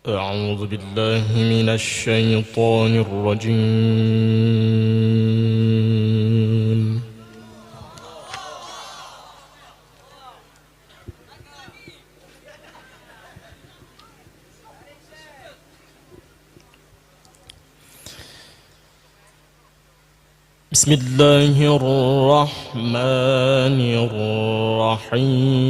أعوذ بالله من الشيطان الرجيم. بسم الله الرحمن الرحيم.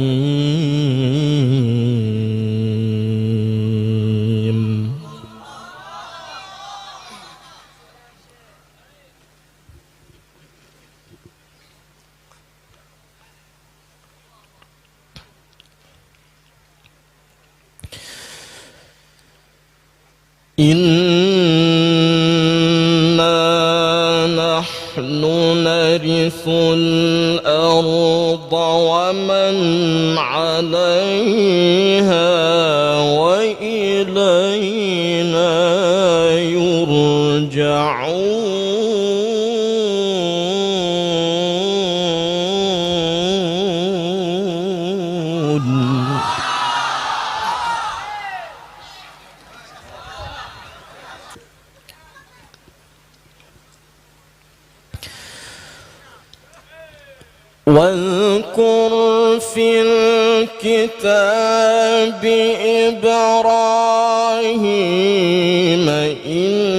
نحن نرث الأرض ومن عليها وإلينا يرجعون. واذكر في الكتاب إبراهيم إنه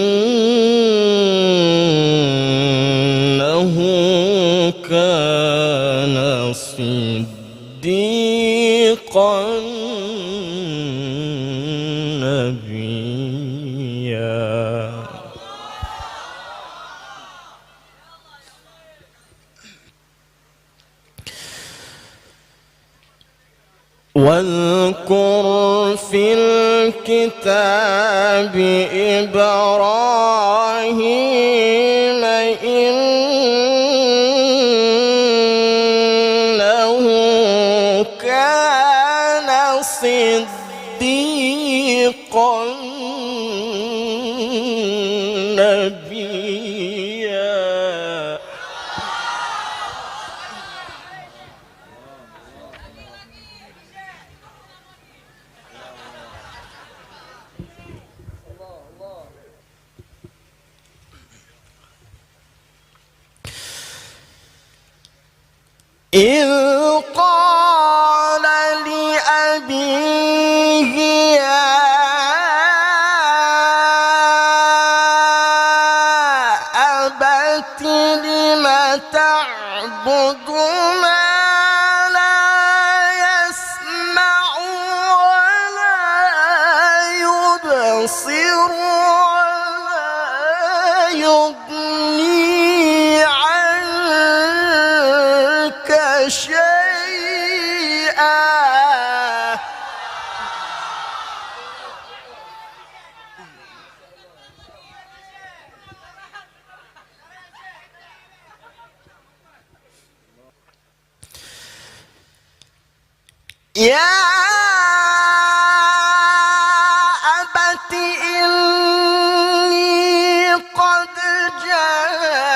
كان صديقا نبيا. واذكر في الكتاب إبراهيم إنه كان صديقا نبيا. إذ قال لأبيه يا أبت لم تعبد ما لا يسمع ولا يبصر ولا يغني عنك شيئا. يا أبت إني قد جاءني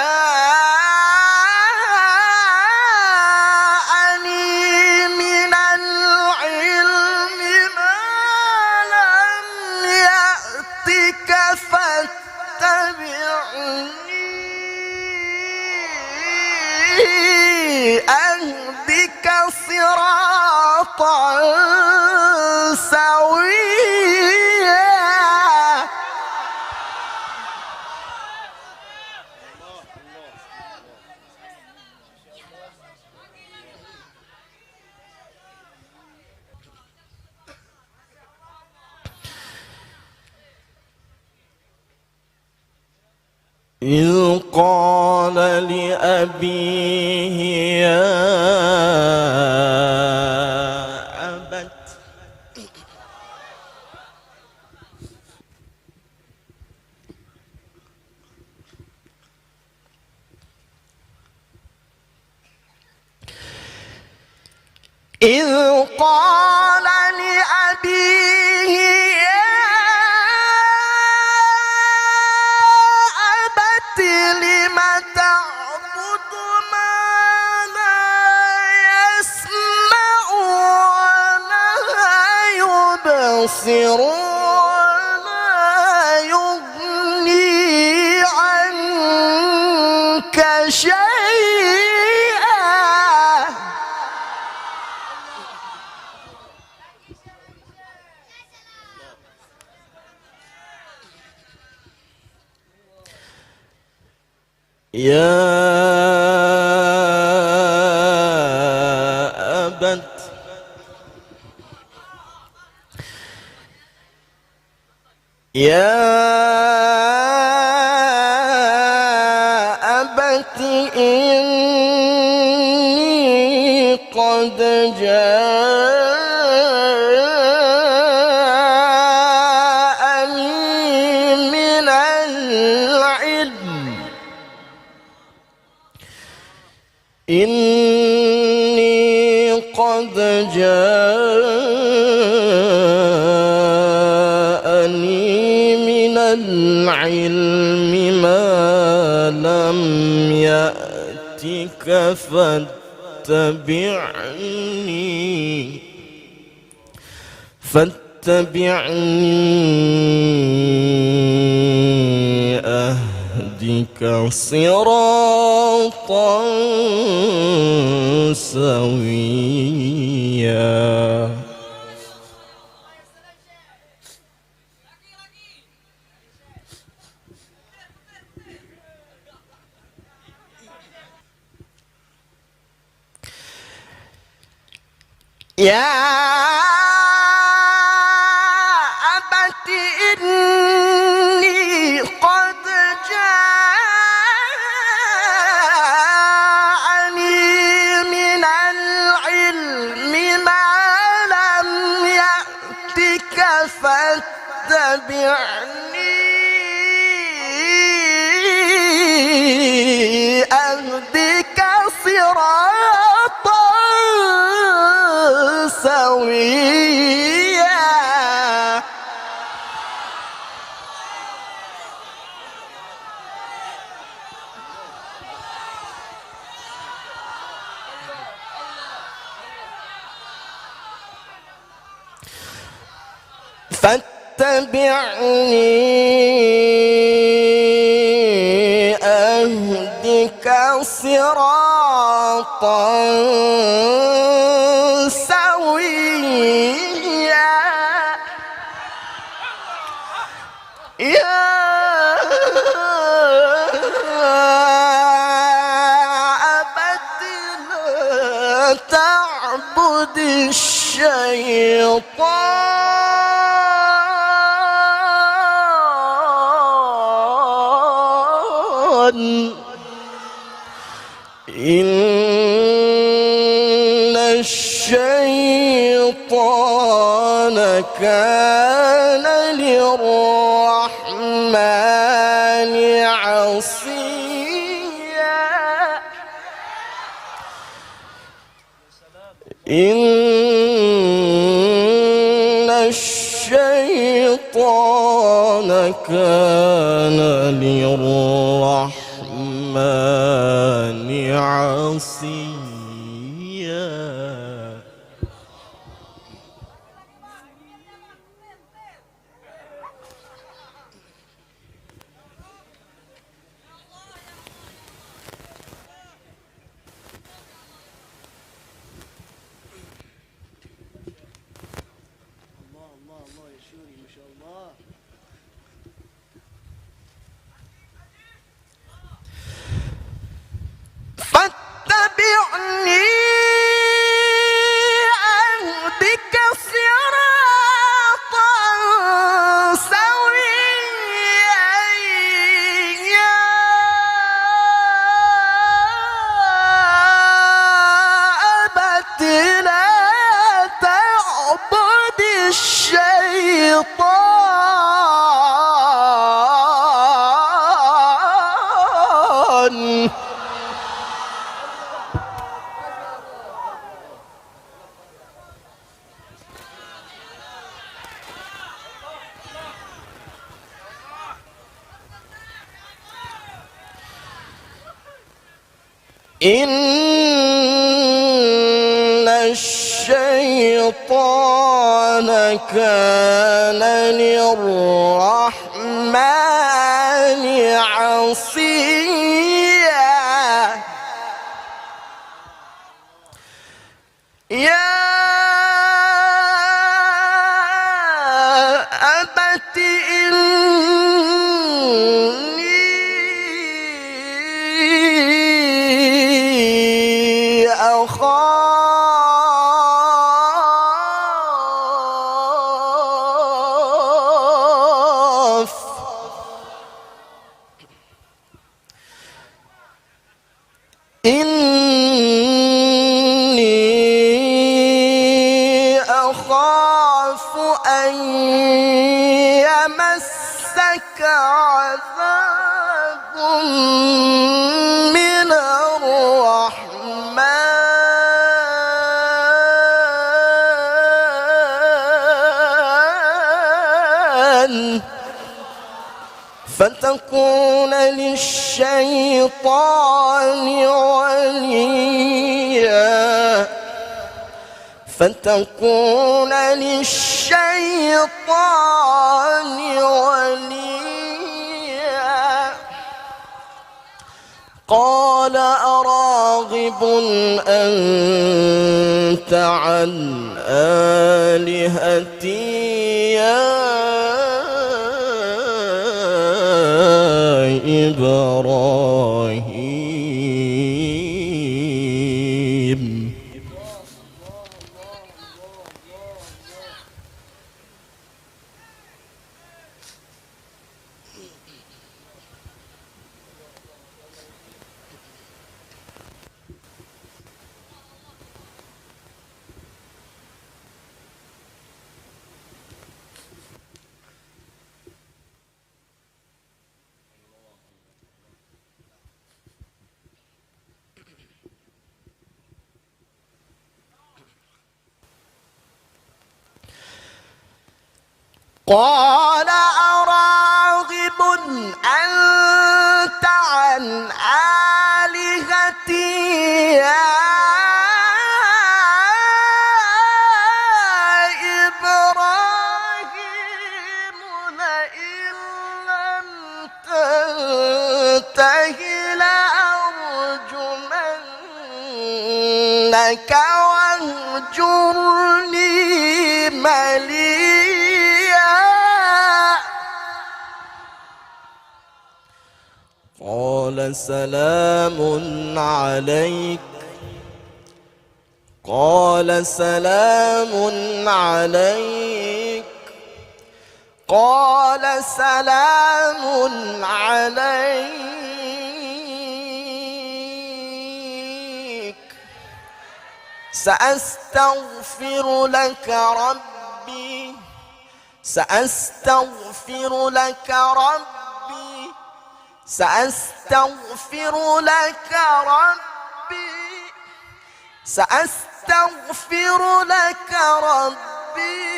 من العلم ما لم يأتك فاتبعني أهدك صراطا سويا. إذ قال لأبيه يا أبت إذ قال لأبيه يا أبت لم تعبد ما لا يسمع ولا يبصر شيئا. يا أبت إني قد جاءني من العلم إني قد جاءني من العلم ما لم يأتك فاتبعني أهدك صراطا سويا. يا أبت إني قد جاءني من العلم ما لم يأتك فاتبعني أهدك صراطا سويا. فاتبعني أهدك صراطا سويا. يا أبت لا تعبد الشيطان إن الشيطان كان للرحمن عصيا. إن الشيطان كان للرحمن عصيا. فاتبعني أهدك صراطا سويا. يا أبت لا تعبد الشيطان إن الشيطان كان للرحمن عصيا. إني أخاف أن يمسك عذاب من الرحمن فتكون للشيطان وليا قال أراغب أنت عن آلهتي يا إبراهيم قال أراغب أنت عن آلهتي يا إبراهيم لئن لم تنته لأرجمنك واهجرني مليا قال سلام عليك قال سلام عليك قال سلام عليك سأستغفر لك ربي سأستغفر لك ربي سأستغفر لك ربي سأستغفر لك ربي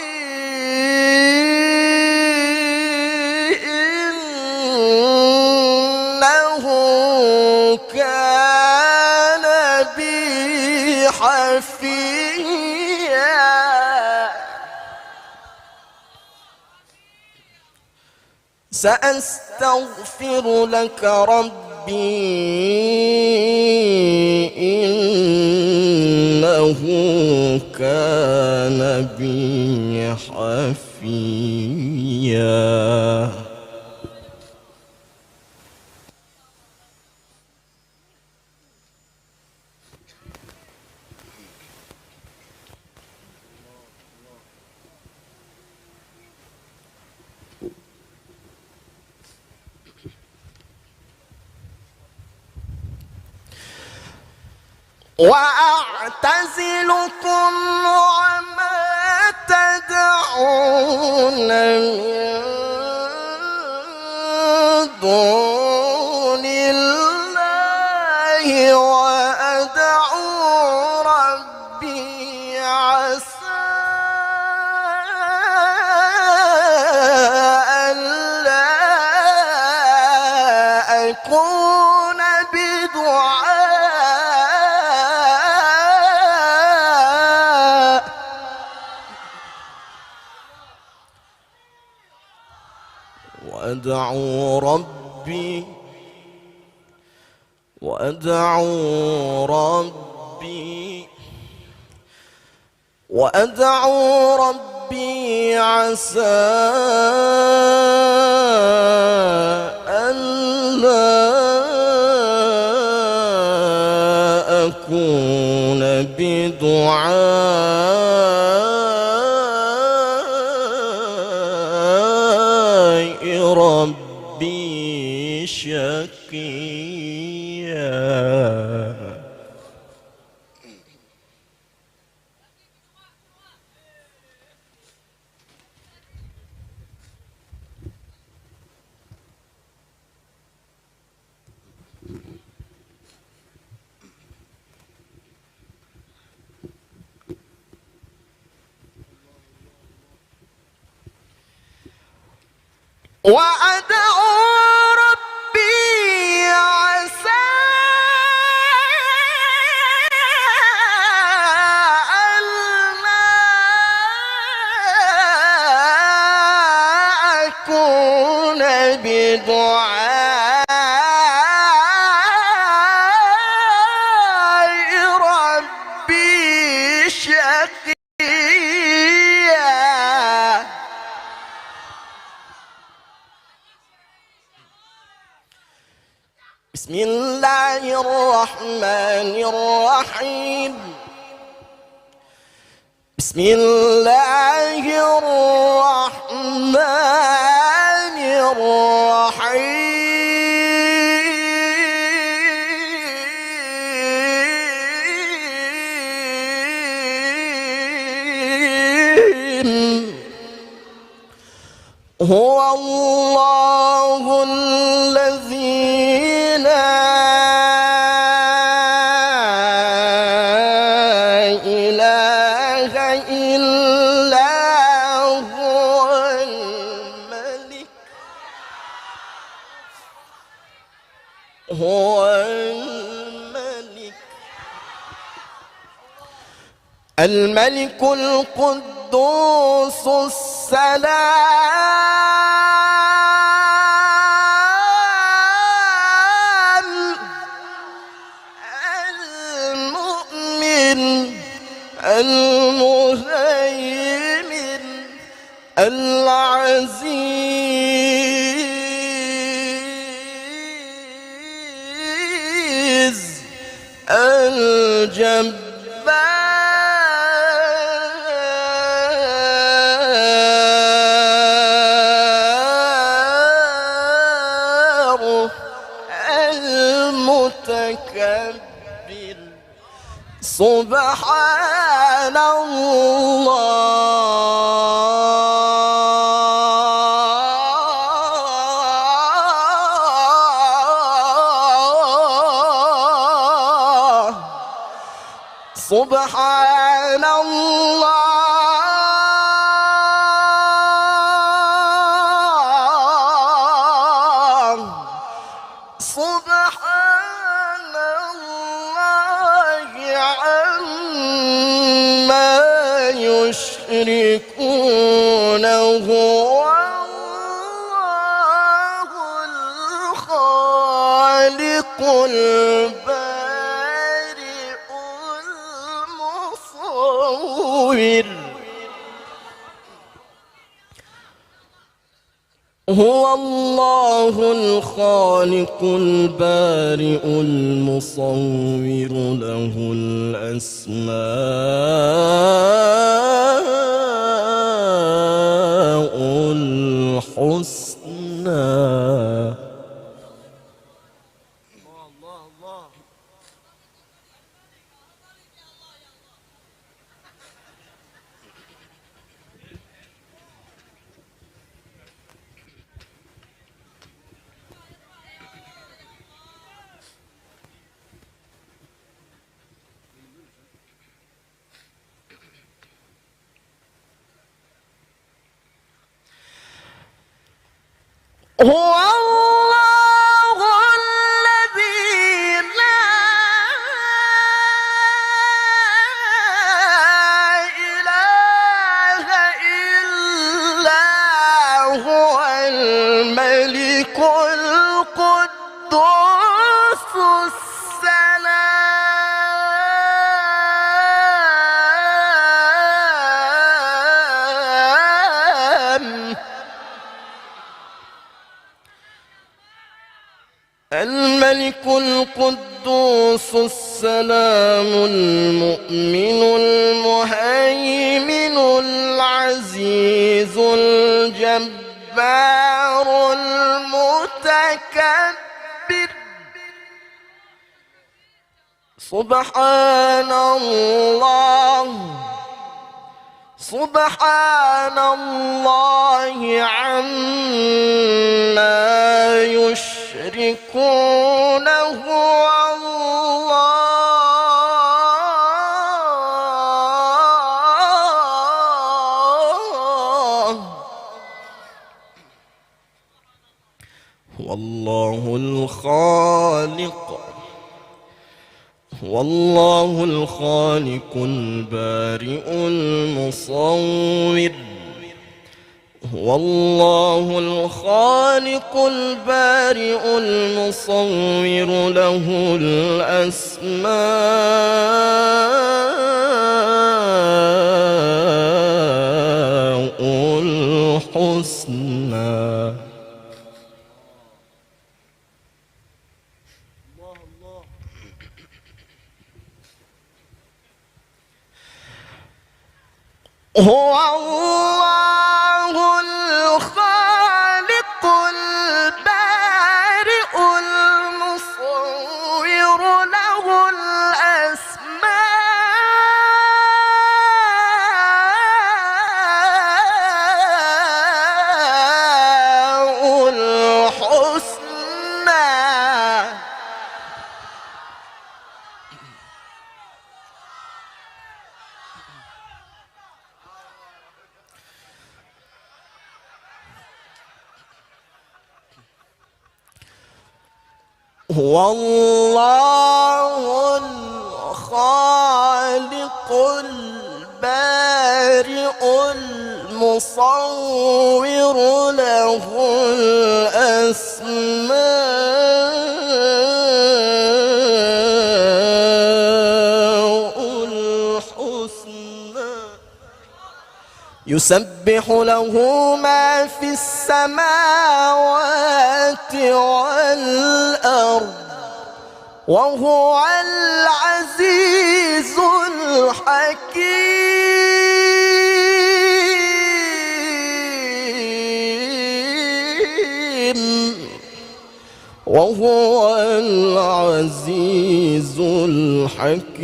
إنه كان بي حفيا سأستغفر لك ربي إنه كان بي حفيا وأعتزلكم وما تدعون من دون الله وأدعو ربي عسى ألا أكون وأدعو ربي عسى ربي شقيا. وأدعو ربي عسى ألا أكون بدعاء ربي شقيا. بسم الله الرحمن الرحيم. بسم الله الرحمن الرحيم. هو الله الذي لا إله إلا هو الملك. هو الملك القدوس السلام المؤمن المهيمن العزيز الجبار المتكبر. سبحان الله. سبحان الله. سبحان الله عما يشركون. هو الله الخالق البارئ المصور. هو الله الخالق البارئ المصور له الأسماء الحسنى. هو الله الذي لا إله إلا هو الملك القدوس السلام الملك القدوس السلام المؤمن المهيمن العزيز الجبار الجبار المتكبر. سبحان الله سبحان الله عما يشركون. هو الله الخالق والله الخالق البارئ المصور. والله الخالق البارئ المصور له الأسماء الحسنى. هو الله الخالق البارئ المصور له الأسماء الحسنى. هو الله الخالق البارئ المصور له الأسماء الحسنى. يسبح له ما في السماوات والأرض وهو العزيز الحكيم. وهو العزيز الحكيم.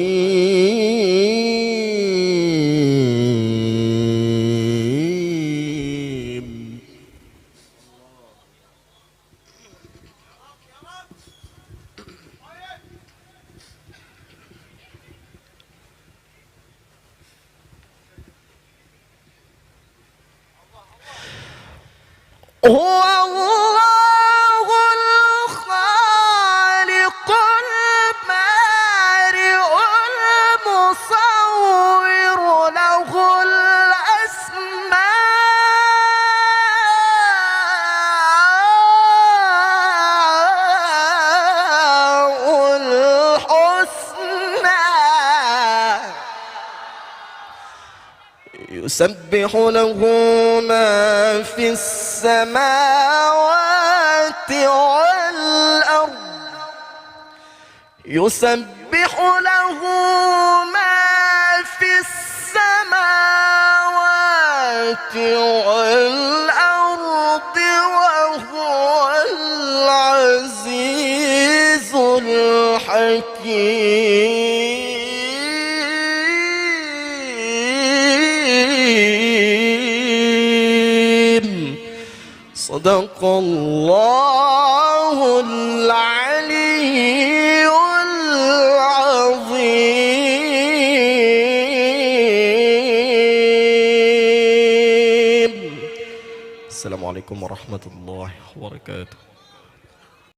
هو الله الخالق البارئ المصور له الأسماء الحسنى. يسبح له ما في السماوات والأرض. يسبح له ما في السماوات والأرض وهو العزيز الحكيم. صدق الله العلي العظيم. السلام عليكم ورحمة الله وبركاته.